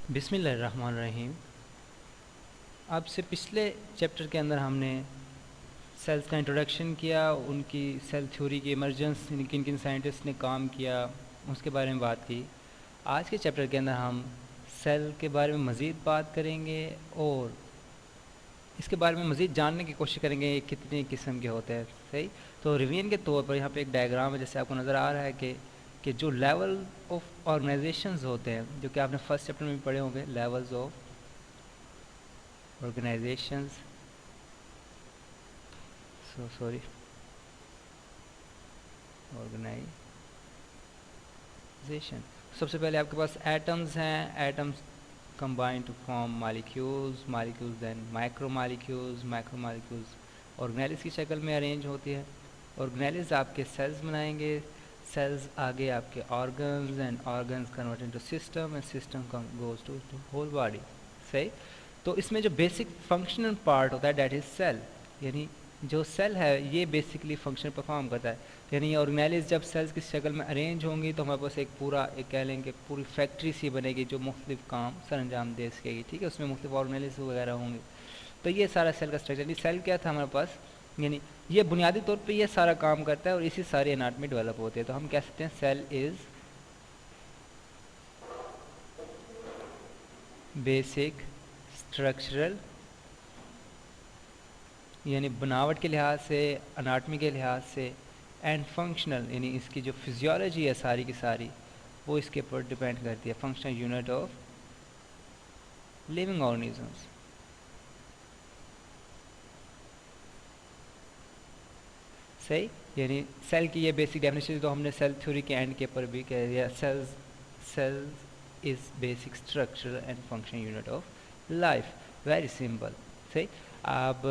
बिस्मिल्लाहिर्रहमानिर्रहीम। आपसे पिछले चैप्टर के अंदर हमने सेल्स का इंट्रोडक्शन किया, उनकी सेल थ्योरी की इमर्जेंस, किन किन साइंटिस्ट ने काम किया, उसके बारे में बात की। आज के चैप्टर के अंदर हम सेल के बारे में मज़ीद बात करेंगे और इसके बारे में मज़ीद जानने की कोशिश करेंगे ये कितने किस्म के होते हैं। सही, तो रिवीजन के तौर पर यहाँ पे एक डायग्राम है, जैसे आपको नज़र आ रहा है कि जो लेवल ऑफ ऑर्गेनाइजेशंस होते हैं, जो कि आपने फर्स्ट चैप्टर में भी पढ़े होंगे, लेवल्स ऑफ organizations, ऑर्गेनाइजेशन। सबसे पहले आपके पास एटम्स हैं, atoms combine to form molecules, molecules then micro molecules, micro molecules organelles की शक्ल में अरेंज होती है। ऑर्गेनेलिस आपके सेल्स बनाएंगे, सेल्स आगे आपके organs, and organs convert into system, and system goes to whole body. सही, तो इसमें जो बेसिक फंक्शनल पार्ट होता है दैट इज सेल, यानी जो सेल है ये बेसिकली फंक्शन परफॉर्म करता है। यानी ऑर्गेनेलिस जब सेल्स की शक्ल में अरेंज होंगी तो हमारे पास एक पूरा, एक कह लेंगे पूरी फैक्ट्री सी बनेगी जो मुख्तलिफ काम सर अंजाम दे सकेगी। ठीक है, उसमें मुख्तलिफ ऑर्गेनेलिस वगैरह होंगे। तो ये सारा सेल का स्ट्रक्चर, सेल क्या था हमारे पास, यानी ये बुनियादी तौर पे ये सारा काम करता है और इसी सारी एनाटॉमी डेवलप होती है। तो हम कह सकते हैं सेल इज़ बेसिक स्ट्रक्चरल, यानी बनावट के लिहाज से, अनाटमी के लिहाज से, एंड फंक्शनल, यानी इसकी जो फिजियोलॉजी है सारी की सारी वो इसके ऊपर डिपेंड करती है। Functional unit of living organisms. सही, यानी सेल की ये बेसिक डेफिनेशन तो हमने सेल थ्योरी के एंड के ऊपर भी कह दिया। Cells is basic structure and function unit of life. Very simple. सही, अब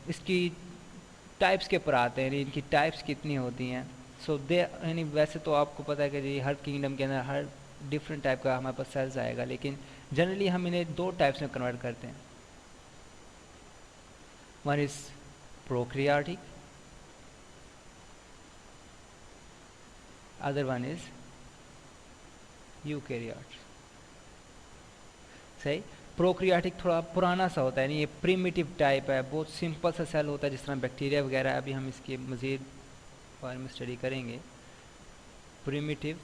इसकी टाइप्स के ऊपर आते हैं, यानी इनकी टाइप्स कितनी होती हैं। सो दे, यानी वैसे तो आपको पता है कि जी हर किंगडम के अंदर हर डिफरेंट टाइप का हमारे पास सेल्स आएगा, लेकिन जनरली हम इन्हें दो टाइप्स में कन्वर्ट करते हैं। One is prokaryotic, other one is eukaryote. सही, प्रोक्रियाटिक थोड़ा पुराना सा होता है, यानी ये प्रिमिटिव टाइप है, बहुत सिंपल सा सेल होता है जिस तरह बैक्टीरिया वगैरह है। अभी हम इसकी मज़ीद बारे में स्टडी करेंगे। प्रिमिटिव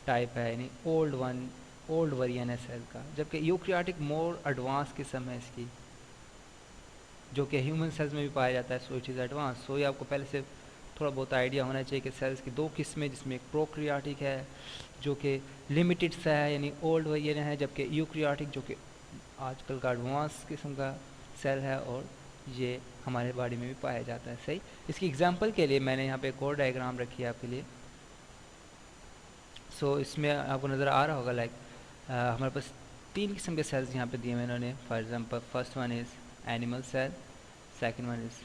टाइप है, यानी ओल्ड वन, ओल्ड वर्जन है सेल का। जबकि यूक्रियाटिक मोर एडवांस किस्म है इसकी, जो कि ह्यूमन सेल्स में भी पाया जाता है। So it is advance. So ये आपको पहले से थोड़ा बहुत आइडिया होना चाहिए कि सेल्स की दो किस्में, जिसमें एक प्रोक्रियाटिक है जो कि लिमिटेड सा है, यानी ओल्ड वर्जन है, जबकि यूक्रियाटिक जो कि आजकल का एडवांस किस्म का सेल है और ये हमारे बॉडी में भी पाया जाता है। सही, इसकी एग्जांपल के लिए मैंने यहाँ पे एक और डायग्राम रखी है आपके लिए। सो इसमें आपको नज़र आ रहा होगा लाइक हमारे पास तीन किस्म के सेल्स यहाँ पे दिए हुए इन्होंने। For example first one is animal cell, second one is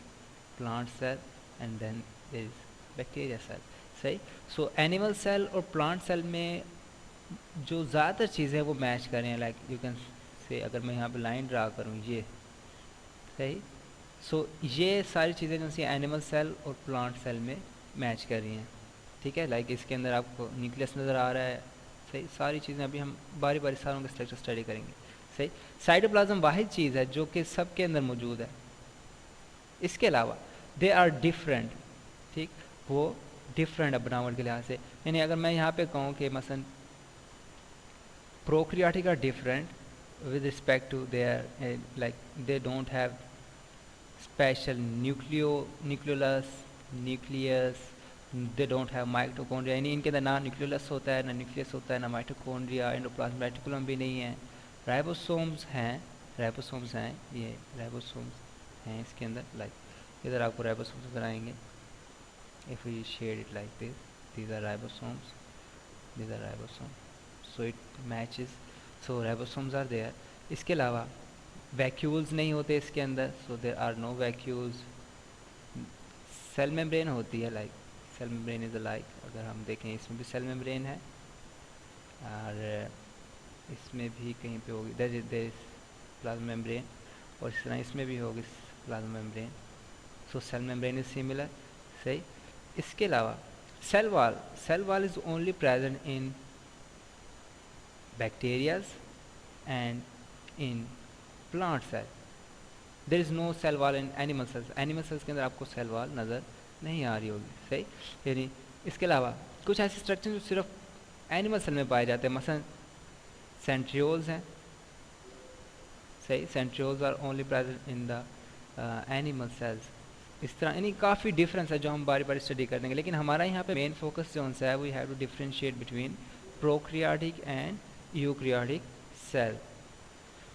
plant cell, and then is bacteria cell. सही, सो एनिमल सेल और प्लांट सेल में जो ज़्यादातर चीज़ें वो मैच कर रहे हैं, लाइक यू कैन से, अगर मैं यहाँ पे लाइन ड्रा करूँ ये। सही, सो ये सारी चीज़ें जो सी एनिमल सेल और प्लांट सेल में मैच कर रही हैं। ठीक है, लाइक इसके अंदर आपको न्यूक्लियस नज़र आ रहा है। सही, सारी चीज़ें अभी हम बारी बारी सारों के स्ट्रक्चर स्टडी करेंगे। सही, साइटोप्लाज्म वाहिद चीज़ है जो कि सबके अंदर मौजूद है। इसके अलावा दे आर डिफरेंट। ठीक, वो डिफरेंट है बनावट के लिहाज से। यानी अगर मैं यहाँ पे कहूँ कि मसलन prokaryotic are different with respect to their like they don't have special nucleus, they don't have mitochondria, यानी इनके अंदर ना न्यूक्लियस होता है, ना न्यूक्लियस होता है, ना माइटोकॉन्ड्रिया, एंडोप्लाज्म रेटिकुलम भी नहीं है। राइबोसोम्स हैं, राइबोसोम्स हैं, ये राइबोसोम्स हैं इसके अंदर। लाइक इधर आपको राइबोसोम्स नजर आएंगे। If we shade it like this, these are ribosomes, these are ribosomes, so it matches, so ribosomes are there। इसके अलावा वैक्यूल्स नहीं होते इसके अंदर, so there are no vacuoles. Cell membrane होती है, like cell membrane is like, अगर हम देखें इसमें भी सेल मेम्ब्रेन है और इसमें भी कहीं पे होगी, देयर इज प्लाज्मा मेम्ब्रेन, और इस तरह इसमें भी होगी plasma membrane. So cell membrane is similar. सही, इसके अलावा cell wall is only present in bacterias and in plant cell there is no cell wall in animal cells. Animal cells के अंदर आपको सेल वॉल नज़र नहीं आ रही होगी, सही। यानी इसके अलावा कुछ ऐसे स्ट्रक्चर जो सिर्फ एनिमल सेल में पाए जाते हैं, मसलन सेंट्रियोल्स हैं, सही। Centrioles are only present in the animal cells. इस तरह यानी काफ़ी डिफरेंस है जो हम बारी बारी स्टडी कर देंगे, लेकिन हमारा यहाँ पे मेन फोकस जो सा है we have to differentiate between prokaryotic and eukaryotic cell.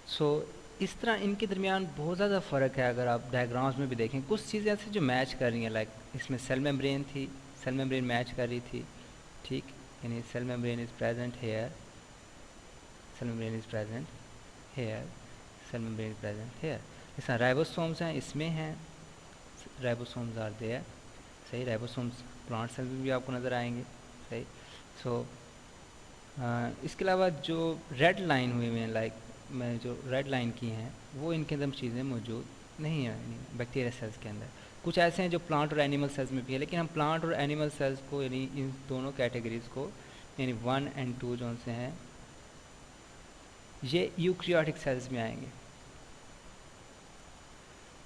So इस तरह इनके दरमियान बहुत ज़्यादा फ़र्क है। अगर आप डायग्राम्स में भी देखें कुछ चीज़ें ऐसे जो मैच कर रही हैं, लाइक इसमें सेल मेम्ब्रेन थी, सेल मेम्ब्रेन मैच कर रही थी, ठीक। यानी cell membrane is present here, cell membrane is present here, cell membrane is present here. इस तरह राइबोसोम्स हैं, इसमें हैं, राइबोसोम्स आर देयर, सही। राइबोसोम्स प्लांट सेल में भी आपको नज़र आएंगे, सही। सो इसके अलावा जो रेड लाइन हुई हुई हैं, लाइक मैं जो रेड लाइन की हैं वो इनके अंदर चीज़ें मौजूद नहीं है बैक्टीरिया सेल्स के अंदर। कुछ ऐसे हैं जो प्लांट और एनिमल सेल्स में भी है, लेकिन हम प्लांट और एनिमल सेल्स को यानी इन दोनों कैटेगरीज को यानी 1 और 2 जो से हैं ये यूक्रियोटिक सेल्स में आएंगे।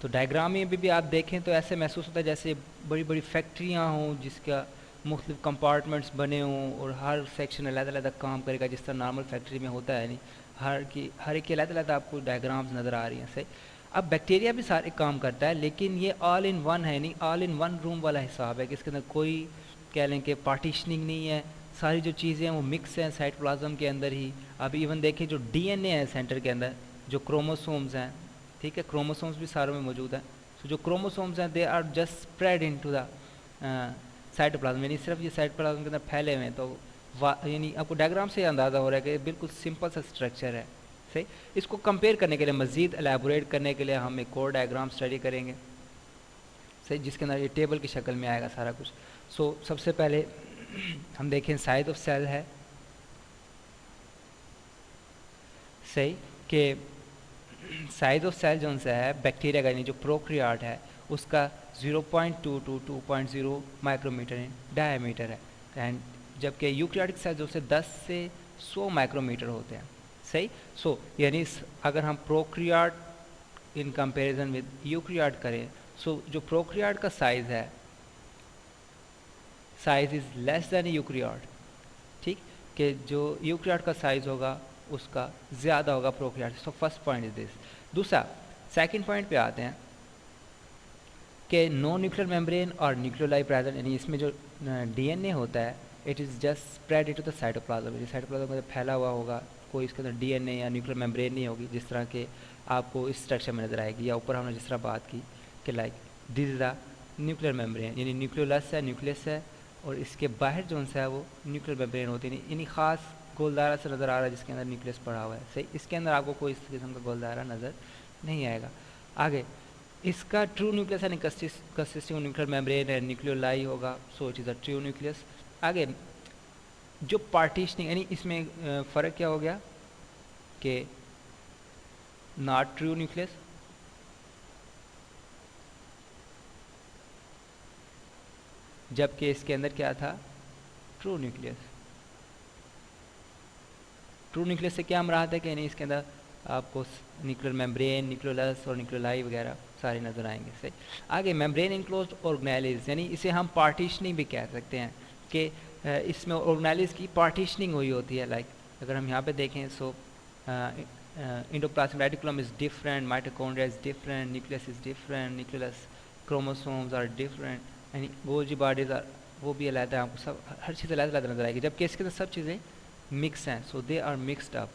तो डायग्राम में भी आप देखें तो ऐसे महसूस होता है जैसे बड़ी बड़ी फैक्ट्रियाँ हों जिसका मुख्तलिफ कंपार्टमेंट्स बने हों और हर सेक्शन अलग-अलग काम करेगा, जिस तरह नॉर्मल फैक्ट्री में होता है। नहीं, हर एक की अलग-अलग आपको डायग्राम्स नज़र आ रही हैं, सही। अब बैक्टीरिया भी सारे काम करता है, लेकिन ये ऑल इन वन है, नहीं ऑल इन वन रूम वाला हिसाब है कि इसके अंदर कोई कह लें कि पार्टीशनिंग नहीं है। सारी जो चीज़ें हैं वो मिक्स हैं साइटोप्लाज्म के अंदर ही। अब इवन देखें जो डीएनए है सेंटर के अंदर, जो क्रोमोसोम्स हैं, ठीक है, क्रोमोसोम्स भी सारों में मौजूद हैं। तो जो क्रोमोसोम्स हैं they are just spread into the cytoplasm, यानी सिर्फ ये साइटोप्लाज्म के अंदर फैले हुए हैं। तो यानी आपको डायग्राम से अंदाज़ा हो रहा है कि बिल्कुल सिंपल सा स्ट्रक्चर है, सही। इसको कंपेयर करने के लिए, मज़ीद एलैबोरेट करने के लिए हम एक और डायग्राम स्टडी करेंगे, सही, जिसके अंदर ये टेबल की शक्ल में आएगा सारा कुछ। सो सबसे पहले हम देखें साइज ऑफ सेल है, सही, कि साइज ऑफ सेल जो सा है बैक्टीरिया का यानी जो प्रोक्रियाट है उसका 0.2 to 2.0 माइक्रोमीटर इन डायमीटर है, एंड जबकि यूक्रियाटिक सेल जो से 10 से 100 माइक्रोमीटर होते हैं, सही। सो यानी अगर हम प्रोक्रियाट इन कंपैरिजन विद यूक्रियाट करें, सो जो प्रोक्रियाट का साइज है, साइज इज़ लेस दैन यूक्रियाट, ठीक, कि जो यूक्रियाट का साइज होगा उसका ज़्यादा होगा prokaryote. So first point is this. दूसरा, सेकंड पॉइंट पे आते हैं कि नो न्यूक्लियर मेम्ब्रेन और न्यूक्लियोलाई प्रेजेंट, यानी इसमें जो डीएनए होता है it is just spread into the cytoplasm, ये साइटोप्लाज्म में फैला हुआ होगा, कोई इसके अंदर डीएनए या न्यूक्लियर मेम्ब्रेन नहीं होगी, जिस तरह के आपको इस स्ट्रक्चर में नजर आएगी। या ऊपर हमने जिस तरह बात की कि like this is the nuclear membrane, यानी न्यूक्लियोलस है, न्यूक्लियस है, और इसके बाहर जो है वो न्यूक्लियर मेम्ब्रेन होती है, यानी ख़ास गोलदारा से नज़र आ रहा है जिसके अंदर न्यूक्लियस पड़ा हुआ है, सही। इसके अंदर आपको कोई इस किस्म का गोलदारा नज़र नहीं आएगा। आगे इसका ट्रू न्यूक्लियस है, कंसिस्टिंग न्यूक्लियर मेम्ब्रेन है, न्यूक्लियोलाई होगा, सो it is a true nucleus. आगे जो पार्टीशनिंग, यानी इसमें फ़र्क क्या हो गया कि नॉट ट्रू न्यूक्लियस, जबकि इसके अंदर क्या था, ट्रू न्यूक्लियस। ट्रू न्यूक्लियस से क्या मराद है कि यानी इसके अंदर आपको न्यूक्लियर मेम्ब्रेन, न्यूक्लियोलस और न्यूक्लियोलाई वगैरह सारे नज़र आएंगे, सही। आगे मेम्ब्रेन इनक्लोज्ड ऑर्गेनेलिज, यानी इसे हम पार्टीशनिंग भी कह सकते हैं कि इसमें ऑर्गेनेलिज की पार्टीशनिंग हुई होती है। लाइक अगर हम यहाँ पे देखें, so endoplasmic reticulum is different, mitochondria is different, nucleus is different, nucleus chromosomes are different, यानी गोल्जी बॉडीज आर, वो भी अलग है, आपको सब हर चीज़ अलग अलग नजर आएगी, जबकि इसके अंदर सब चीज़ें मिक्स हैं, सो दे आर मिक्सड अप,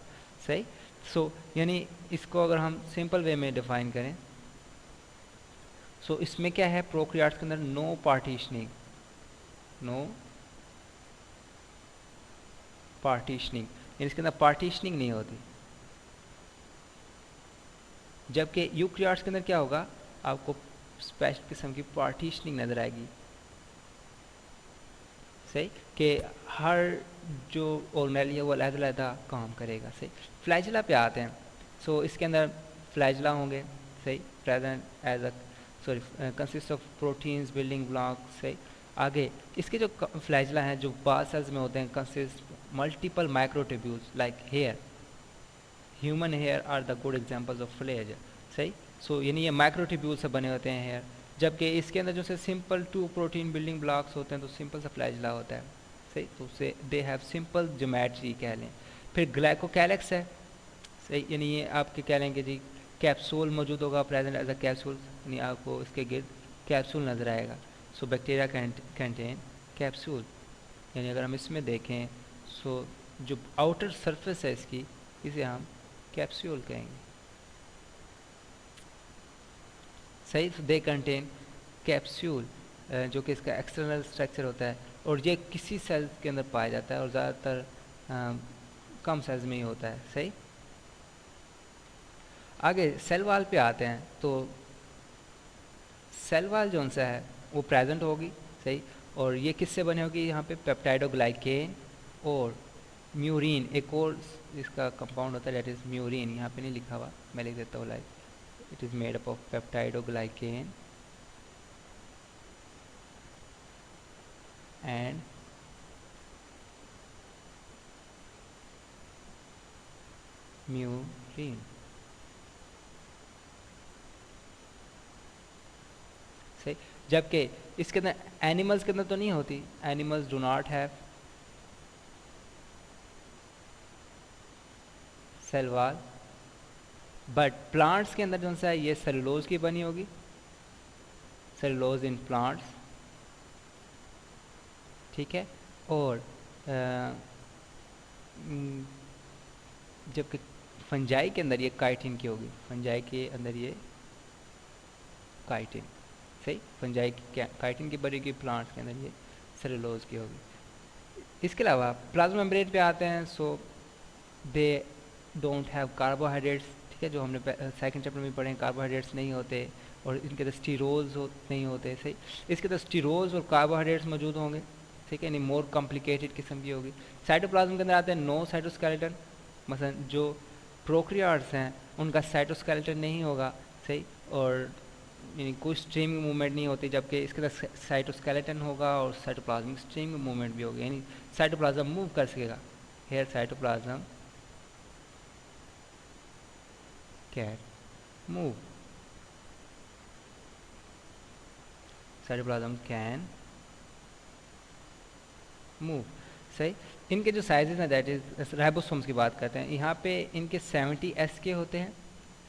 सही। सो यानी इसको अगर हम सिंपल वे में डिफाइन करें, सो इसमें क्या है, प्रोक्रियाट्स के अंदर नो पार्टीशनिंग, नो पार्टीशनिंग, यानी इसके अंदर पार्टीशनिंग नहीं होती, जबकि यूक्रियाट्स के अंदर क्या होगा, आपको स्पेशल किस्म की पार्टीशनिंग नजर आएगी, सही, कि हर जो ऑर्गेनेल है वो अलग अलग काम करेगा, सही। फ्लैजिला पे आते हैं, सो इसके अंदर फ्लैजिला होंगे, सही, present as a sorry consist of proteins building block, सही। आगे इसके जो फ्लैजिला हैं जो बाल सेल्स में होते हैं, consist multiple microtubules like hair, human hair are the good examples of flagella, सही। सो यानी ये माइक्रोट्यूब्यूल से बने होते हैं हेयर, जबकि इसके अंदर जो से simple two protein building blocks होते हैं तो सिंपल सा फ्लैजला होता है, सही। तो उससे दे हैव सिंपल ज्योमेट्री कह लें। फिर ग्लाइकोकैलेक्स है, सही, यानी ये आपके कह लेंगे जी कैप्सूल मौजूद होगा, प्रेजेंट एज अ कैप्सूल, यानी आपको इसके गिर्द कैप्सूल नज़र आएगा। सो बैक्टीरिया कंटेन कैप्सूल, यानी अगर हम इसमें देखें सो जो आउटर सरफेस है इसकी, इसे हम कैप्सूल कहेंगे, सही। तो दे कंटेन कैप्सूल, जो कि इसका एक्सटर्नल स्ट्रक्चर होता है, और ये किसी सेल के अंदर पाया जाता है और ज़्यादातर कम सेल्स में ही होता है, सही। आगे सेल वाल पे आते हैं, तो सेल वाल जो सा है वो प्रेजेंट होगी, सही। और ये किससे बने होगी, यहाँ पे पेप्टाइडोग्लाइकेन और म्यूरिन, एक और इसका कंपाउंड होता है, दैट इज़ म्यूरिन, यहाँ पे नहीं लिखा हुआ, मैं लिख देता हूँ, like it is made up of peptidoglycan and murein, सही। जबकि इसके अंदर एनिमल्स के अंदर तो नहीं होती, animals do not have cell wall, but plants के अंदर जो सा है ये सेलुलोज की बनी होगी, सेलुलोज इन प्लांट्स, ठीक है। और जबकि फंजाई के अंदर ये काइटिन की होगी, फंजाई के अंदर ये काइटिन, सही, फंजाई की काइटिन की बनी होगी, प्लांट्स के अंदर ये सेलुलोज की होगी। इसके अलावा प्लाज्मा मेम्ब्रेन पे आते हैं, सो दे डोंट हैव कार्बोहाइड्रेट्स, ठीक है, जो हमने सेकंड चैप्टर में पढ़े हैं, कार्बोहाइड्रेट्स नहीं होते, और इनके अंदर स्टीरोल्स नहीं होते, सही। इसके अंदर स्टीरोल्स और कार्बोहाइड्रेट्स मौजूद होंगे, ठीक है, यानी मोर कॉम्प्लिकेटेड किस्म की होगी। साइटोप्लाज्म के अंदर आते हैं नो साइटोस्केलेटन, मसलन जो प्रोक्रियार्ड्स हैं उनका साइटोस्केलेटन नहीं होगा, सही, और यानी कोई स्ट्रीमिंग मूवमेंट नहीं होती, जबकि इसके अंदर साइटोस्केलेटन होगा और साइटोप्लाज्मिक स्ट्रीमिंग मूवमेंट भी होगी, यानी साइटोप्लाज्म मूव कर सकेगा। Here cytoplasm can move, cytoplasm can move, सही। इनके जो साइजेस हैं, दैट इज राइबोसोम्स की बात करते हैं, यहाँ पे इनके 70S के होते हैं,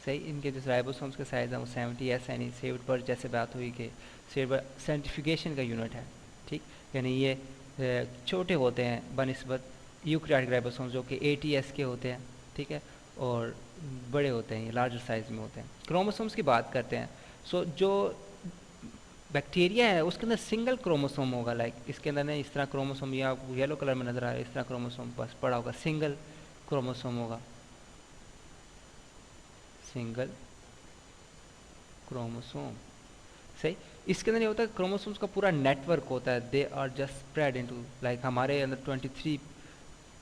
सही। इनके जो राइबोसोम्स के साइज हैं वो 70S है, यानी सेव्ड बर्ड जैसे बात हुई कि सेव्ड सेंट्रीफ्यूगेशन का यूनिट है, ठीक, यानी ये छोटे होते हैं बनिस्बत यूकैरियोटिक राइबोसोम्स जो कि 80S के होते हैं, ठीक है, और बड़े होते हैं, ये लार्जर साइज में होते हैं। क्रोमोसोम्स की बात करते हैं, सो जो बैक्टीरिया है उसके अंदर सिंगल क्रोमोसोम होगा, लाइक इसके अंदर नहीं, इस तरह क्रोमोसोम, या आपको येलो कलर में नजर आ रहा है, इस तरह क्रोमोसोम बस पड़ा होगा, सिंगल क्रोमोसोम होगा, सिंगल क्रोमोसोम, सही। इसके अंदर ये होता है क्रोमोसोम्स का पूरा नेटवर्क होता है, they are just spread into, like हमारे अंदर 23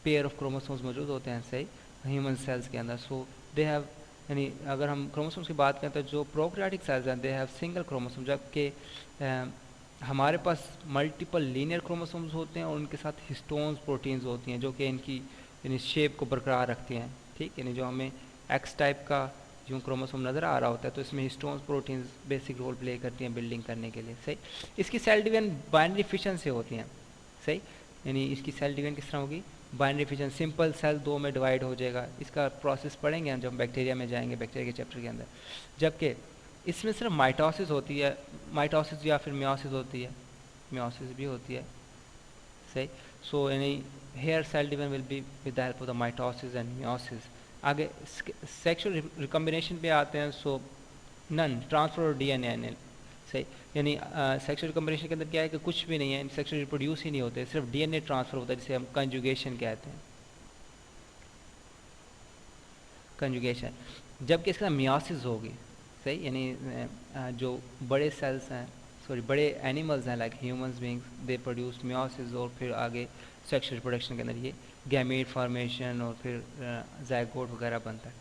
पेयर ऑफ क्रोमोसोम्स मौजूद होते हैं, सही, ह्यूमन सेल्स के अंदर। सो दे हैव, यानी अगर हम क्रोमोसोम्स की बात करें तो जो प्रोकैरियोटिक सेल्स हैं दे हैव सिंगल क्रोमोसोम, जबकि हमारे पास मल्टीपल लीनियर क्रोमोसोम्स होते हैं और उनके साथ हिस्टोन्स प्रोटीन्स होती हैं जो कि इनकी यानी शेप को बरकरार रखती हैं, ठीक, यानी जो हमें एक्स टाइप का जो क्रोमोसोम नज़र आ रहा होता है तो इसमें histones proteins basic role play करती हैं बिल्डिंग करने के लिए, सही। इसकी सेल डिवीजन बाइनरी फिशन से होती हैं, सही, यानी इसकी सेल डिवीजन किस तरह होगी, बाइनरी फिशन, सिंपल सेल दो में डिवाइड हो जाएगा, इसका प्रोसेस पढ़ेंगे हम जब बैक्टीरिया में जाएंगे, बैक्टीरिया के चैप्टर के अंदर। जबकि इसमें सिर्फ माइटोसिस होती है, माइटोसिस या फिर मियोसिस होती है, मियोसिस भी होती है, सही। सो यानी here cell division will be with the help of the mitosis and meiosis. आगे सेक्सुअल रिकॉम्बिनेशन पे आते हैं, सो नन ट्रांसफर और DNA, सही, यानी सेक्सुअल रिकॉम्बिनेशन के अंदर क्या है कि कुछ भी नहीं है, सेक्सुअल रिप्रोड्यूस ही नहीं होते, सिर्फ DNA ट्रांसफर होता है, जिसे हम कंजुगेशन कहते हैं, कंजुगेशन। जबकि इसका मियोसिस होगी, सही, यानी जो बड़े सेल्स हैं, सॉरी बड़े एनिमल्स हैं like humans beings, they produce meiosis, और फिर आगे सेक्सुअल रिप्रोडक्शन के अंदर ये गैमेट फॉर्मेशन और फिर ज़ायगोट वगैरह बनता है।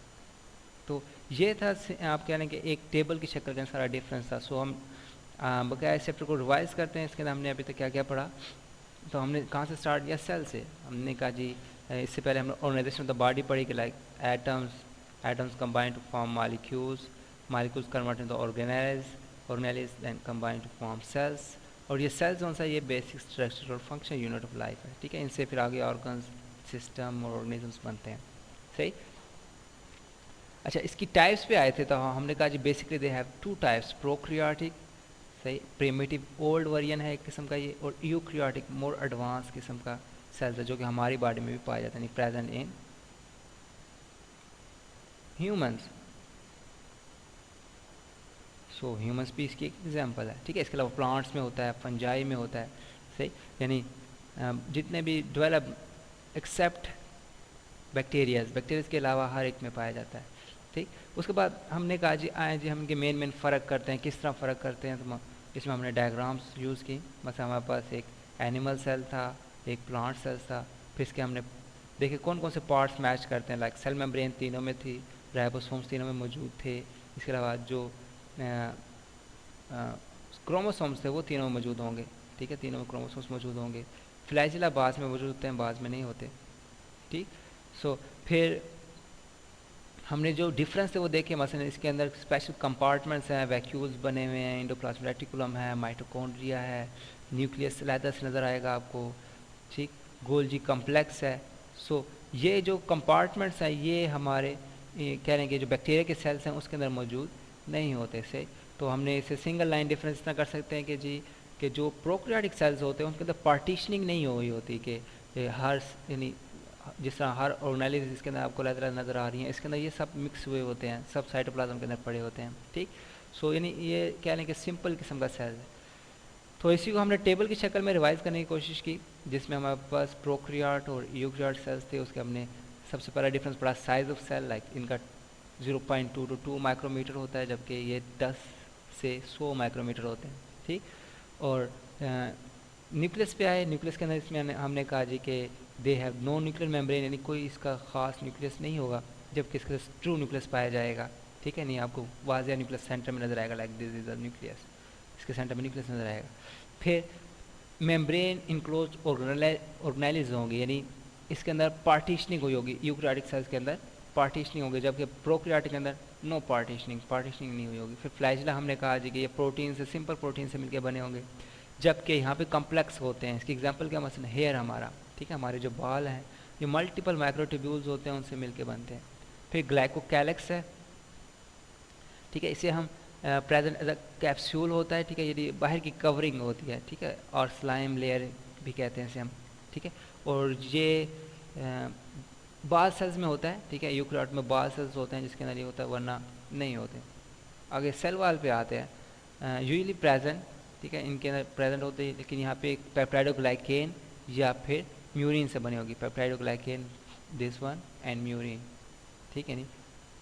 तो ये था आप कह रहे हैं कि एक टेबल की शक्ल का सारा डिफरेंस था। सो हम बकाया इस चैप्टर को रिवाइज करते हैं, इसके अंदर हमने अभी तक क्या क्या पढ़ा। तो हमने कहाँ से स्टार्ट किया, सेल से। हमने कहा जी इससे पहले हमने ऑर्गेनाइजेशन ऑफ द बॉडी पढ़ी कि like atoms, atoms combine to form molecules convert into organelles then combine to form cells, और ये सेल्स कौन सा, ये बेसिक स्ट्रक्चर और फंक्शन यूनिट ऑफ लाइफ है, ठीक है। इनसे फिर आगे ऑर्गन्स, सिस्टम और ऑर्गेनिजम्स बनते हैं, सही। अच्छा, इसकी टाइप्स पे आए थे तो हमने कहा जी basically they have two types, prokaryotic, सही, प्रिमिटिव ओल्ड वर्जन है एक किस्म का ये, और यूक्रियाटिक मोर एडवांस किस्म का सेल्स है जो कि हमारी बॉडी में भी पाया जाता है, present in humans. So humans भी इसकी एक एग्जांपल है, ठीक है। इसके अलावा प्लांट्स में होता है, फंजाई में होता है, सही, यानी जितने भी डेवलप एक्सेप्ट बैक्टीरियाज के अलावा हर एक में पाया जाता है, ठीक। उसके बाद हमने कहा जी आए जी हम इनके मेन फ़र्क करते हैं, किस तरह फ़र्क करते हैं, तो इसमें हमने डायग्राम्स यूज़ की। मतलब हमारे पास एक एनिमल सेल था, एक प्लांट सेल था, फिर इसके हमने देखे कौन कौन से पार्ट्स मैच करते हैं, लाइक सेल मेम्ब्रेन तीनों में थी, राइबोसोम्स तीनों में मौजूद थे, इसके अलावा जो क्रोमोसोम्स थे वो तीनों में मौजूद होंगे, ठीक है, तीनों में क्रोमोसोम्स मौजूद होंगे। फ्लैजिला बाज में मौजूद होते हैं, बाज में नहीं होते, ठीक। सो फिर हमने जो डिफरेंस थे वो देखे, मसलन इसके अंदर स्पेशल कंपार्टमेंट्स हैं, वैक्यूल्स बने हुए हैं, एंडोप्लाज्मिक रेटिकुलम है, माइटोकॉन्ड्रिया है, न्यूक्लियस अलहदा से नज़र आएगा आपको, ठीक, गोल्जी कम्प्लेक्स है। सो ये जो कंपार्टमेंट्स हैं ये हमारे कह रहे हैं कि जो बैक्टीरिया के सेल्स हैं उसके अंदर मौजूद नहीं होते, से तो हमने इसे सिंगल लाइन डिफरेंस इतना कर सकते हैं कि जी कि जो प्रोकैरियोटिक सेल्स होते हैं उनके अंदर पार्टीशनिंग नहीं हुई होती कि हर यानी जिस तरह हर ऑर्गेनाइज इसके अंदर आपको अलग अलग नज़र आ रही हैं, इसके अंदर ये सब मिक्स हुए होते हैं, सब साइटोप्लाज्म के अंदर पड़े होते हैं, ठीक। सो यानी ये कह लें कि सिंपल किस्म का सेल है। तो इसी को हमने टेबल की शक्ल में रिवाइज करने की कोशिश की, जिसमें हमारे पास प्रोकैरियोट और यूकैरियोट सेल्स थे। उसके हमने सबसे पहला डिफरेंस पड़ा साइज़ ऑफ सेल, लाइक इनका 0.2 to 2 माइक्रोमीटर होता है, जबकि ये 10 से 100 माइक्रोमीटर होते हैं, ठीक। और न्यूक्लियस पे आए, न्यूक्लियस के अंदर इसमें हमने कहा जी कि they have no nuclear membrane, यानी कोई इसका ख़ास न्यूक्लियस नहीं होगा, जबकि इसके ट्रू न्यूक्लियस पाया जाएगा, ठीक है। नहीं आपको वाज़िया न्यूक्लियस सेंटर में नज़र आएगा, like this is a nucleus, इसके सेंटर में न्यूक्लियस नज़र आएगा। फिर मेम्ब्रेन इनक्लोज ऑर्गेनाइज होंगे, यानी इसके अंदर पार्टीशनिंग हुई होगी, यूकैरियोटिक सेल्स के अंदर पार्टीशनिंग होगी, जबकि प्रोकैरियोटिक के अंदर नो पार्टीशनिंग नहीं हुई होगी। फिर फ्लैजिला हमने कहा जी कि ये प्रोटीन से, सिंपल प्रोटीन से मिलकर बने होंगे, जबकि यहाँ पे कम्प्लेक्स होते हैं। इसकी एग्जांपल क्या, मसलन हेयर हमारा, ठीक है, हमारे जो बाल हैं ये मल्टीपल माइक्रोट्यूब्यूल्स होते हैं, उनसे मिलके बनते हैं। फिर ग्लाइकोकैलिक्स है, ठीक है, इसे हम प्रेजेंट एज अ कैप्सूल होता है, ठीक है, यदि बाहर की कवरिंग होती है, ठीक है, और स्लाइम लेयर भी कहते हैं इसे हम, ठीक है। और ये बाल सेल्स में होता है, ठीक है, यूकैरियोट में बाल सेल्स होते हैं जिसके अंदर ये होता है, वरना नहीं होते। आगे सेल वाल पे आते हैं, यूजली प्रेजेंट, ठीक है, इनके अंदर प्रेजेंट होते हैं, लेकिन यहाँ पे पेप्टाइडोग्लाइकेन या फिर म्यूरिन से बनी होगी, peptidoglycan this one and murein, ठीक है, नहीं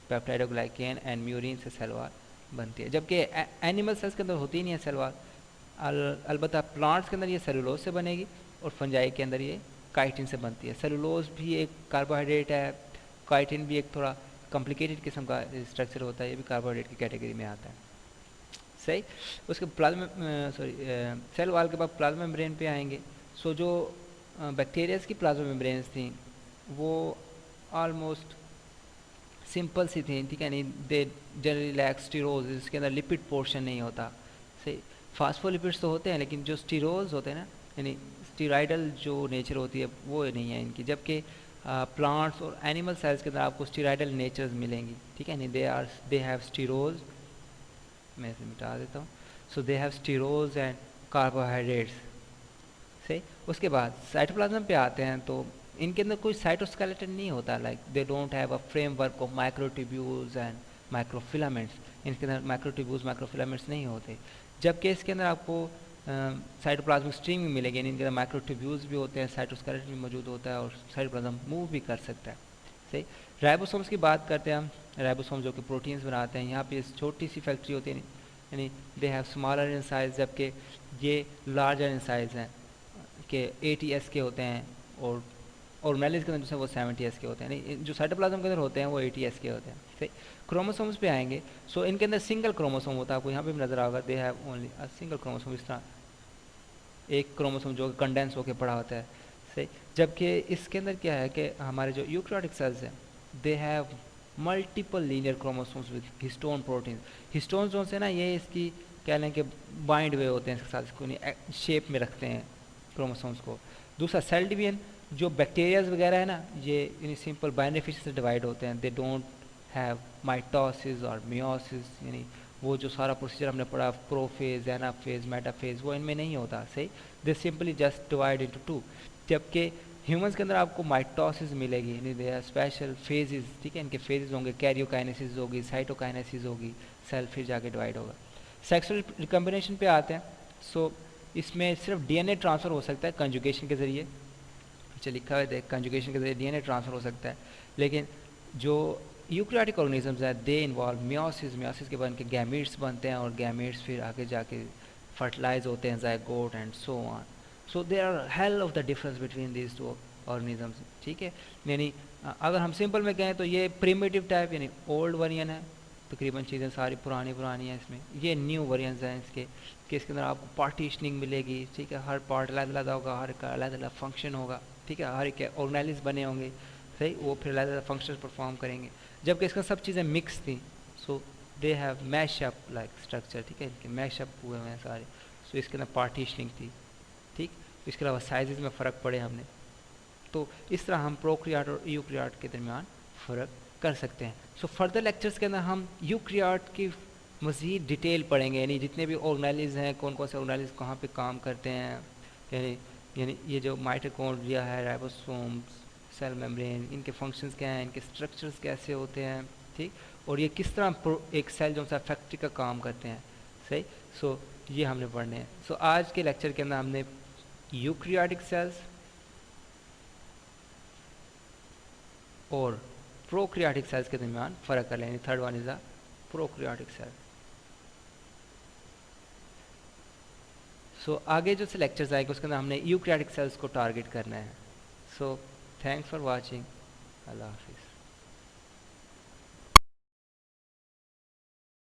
पेप्टाइडोग्लाइकेन एंड म्यूरिन से सेल वाल बनती है, जबकि एनिमल सेल्स के अंदर होती ही नहीं है सेल वाल। अलबत्ता प्लांट्स के अंदर ये सेलुलोज से बनेगी और फंजाई के अंदर ये काइटिन से बनती है। सेलुलोज भी एक कार्बोहाइड्रेट है, काइटिन भी एक थोड़ा कॉम्प्लिकेटेड किस्म का स्ट्रक्चर होता है, ये भी कार्बोहाइड्रेट की कैटेगरी में आता है, सही। उसके प्लाज्मा सेल वाल के बाद प्लाज्मा मेम्ब्रेन पे आएंगे। सो जो बैक्टीरियाज की प्लाज्मा मेम्ब्रेन्स थी वो ऑलमोस्ट सिंपल सी थी, ठीक है, नहीं दे जनरली लैक स्टीरोज, इसके अंदर लिपिड पोर्शन नहीं होता, सही। फास्फोलिपिड्स तो होते हैं लेकिन जो स्टीरोल्स होते हैं ना, यानी स्टीराइडल जो नेचर होती है वो नहीं है इनकी, जबकि प्लांट्स और एनिमल सेल्स के अंदर आपको स्टीराइडल नेचर्स मिलेंगी, ठीक है, नहीं दे हैव स्टीरोल्स, मैं इसे मिटा देता हूँ। So they have sterols and carbohydrates, सही। उसके बाद साइटोप्लाज्म पे आते हैं तो इनके अंदर कोई साइटोस्केलेटन नहीं होता, like they don't have a framework of microtubules and microfilaments, इनके अंदर माइक्रोट्यूब्यूल्स माइक्रोफिलामेंट्स नहीं होते, जबकि इसके अंदर आपको साइटोप्लाज्मिक स्ट्रिंग भी मिलेगी, इनके अंदर माइक्रोट्यूब्यूल्स भी होते हैं, साइटोस्केलेटन भी मौजूद होता है और साइटोप्लाज्म मूव भी कर सकता है, सही। राइबोसोम्स की बात करते हैं हम, राइबोसोम जो कि प्रोटीन्स बनाते हैं, यहाँ पे छोटी सी फैक्ट्री होती है, यानी they have smaller in size, जबकि ये लार्जर इन साइज हैं के 80s के होते हैं, और ऑर्गेनाइज के अंदर जो है वो 70s के होते हैं, नहीं जो साइटोप्लाज्म के अंदर होते हैं वो 80s के होते हैं, सही। क्रोमोसोम्स पे आएंगे। सो इनके अंदर सिंगल क्रोमोसोम होता है, आपको यहाँ पे भी नजर आएगा, they have only a single chromosome, इस तरह एक क्रोमोसोम जो कंडेंस होकर पड़ा होता है, सही। जबकि इसके अंदर क्या है कि हमारे जो यूकैरियोटिक सेल्स हैं they have multiple linear chromosomes with histone protein. Histone जो है ना, ये इसकी कह लें कि बाइंड हुए होते हैं इसके साथ, इसको शेप में रखते हैं क्रोमोसोम्स को। दूसरा सेल डिवीजन, जो बैक्टीरियाज वगैरह है ना, ये इन सिंपल बाइनरी फिश से डिवाइड होते हैं, दे डोंट हैव माइटोसिस और मियोसिस, यानी वो जो सारा प्रोसीजर हमने पढ़ा प्रोफेज, एनाफेज, मेटाफेज, वो इनमें नहीं होता। सही, दे simply just divide into two. जबकि ह्यूमंस के अंदर आपको माइटोसिस मिलेगी, यानी दे आर स्पेशल फेजेस, ठीक है, इनके फेजेस होंगे, कैरियोकाइनेसिस होगी, साइटोकाइनेसिस होगी, सेल फिर जाके डिवाइड होगा। सेक्सुअल रिकम्बिनेशन पे आते हैं। सो इसमें सिर्फ डीएनए ट्रांसफ़र हो सकता है कंजुगेशन के ज़रिए, पीछे लिखा हुआ है कंजुगेशन के ज़रिए डीएनए ट्रांसफ़र हो सकता है। लेकिन जो यूकैरियोटिक ऑर्गेनिजम्स हैं दे इन्वॉल्व मियोसिस, मियोसिस के बाद इनके गैमीट्स बनते हैं और गैमीट्स फिर आगे जाके फर्टिलाइज होते हैं, zygote and so on. So there are hell of the difference between these two organisms, ठीक है। यानी अगर हम सिंपल में कहें तो ये प्रिमिटिव टाइप यानी ओल्ड वेरिएंट है, तकरीबन चीज़ें सारी पुरानी पुरानी हैं इसमें। ये न्यू वेरिएंट्स हैं इसके, कि इसके अंदर आपको पार्टीशनिंग मिलेगी, ठीक है, हर पार्ट अलग अलग होगा, हर का अलग अलग फंक्शन होगा, ठीक है, हर एक ऑर्गेनाइज बने होंगे, सही, वो फिर अलग अलग फंक्शन परफॉर्म करेंगे। जबकि इसका सब चीज़ें मिक्स थी, so they have mash up like structure, ठीक है, इनके मैश अप हुए हुए हैं सारे। सो इसके अंदर पार्टीशनिंग थी, ठीक। इसके अलावा साइजेस में फ़र्क पड़े हमने, तो इस तरह हम प्रोक्रियाट और यूक्रियाट के दरमियान फ़र्क कर सकते हैं। सो फर्दर लेक्चर्स के अंदर हम यूक्रियाट की मज़ीद डिटेल पढ़ेंगे, यानी जितने भी ऑर्गेनाइज हैं, कौन कौन से ऑर्गेनाइज कहाँ पे काम करते हैं, यानी यानी ये जो माइटोकॉन्ड्रिया है, राइबोसोम्स, सेल मेम्ब्रेन, इनके फंक्शंस क्या हैं, इनके स्ट्रक्चर्स कैसे होते हैं, ठीक, और ये किस तरह एक सेल जो सा फैक्ट्री का काम करते हैं, सही। सो ये हमने पढ़ने हैं। सो आज के लेक्चर के अंदर हमने यूक्रियाटिक सेल्स और प्रोक्रियाटिक सेल्स के दरमियान फ़र्क कर लेंगे। Third one is the prokaryotic cell. So आगे जो से लेक्चर्स आएंगे उसके अंदर हमने यूक्रियाटिक सेल्स को टारगेट करना है। सो थैंक्स फॉर वाचिंग, अल्लाह हाफिज़।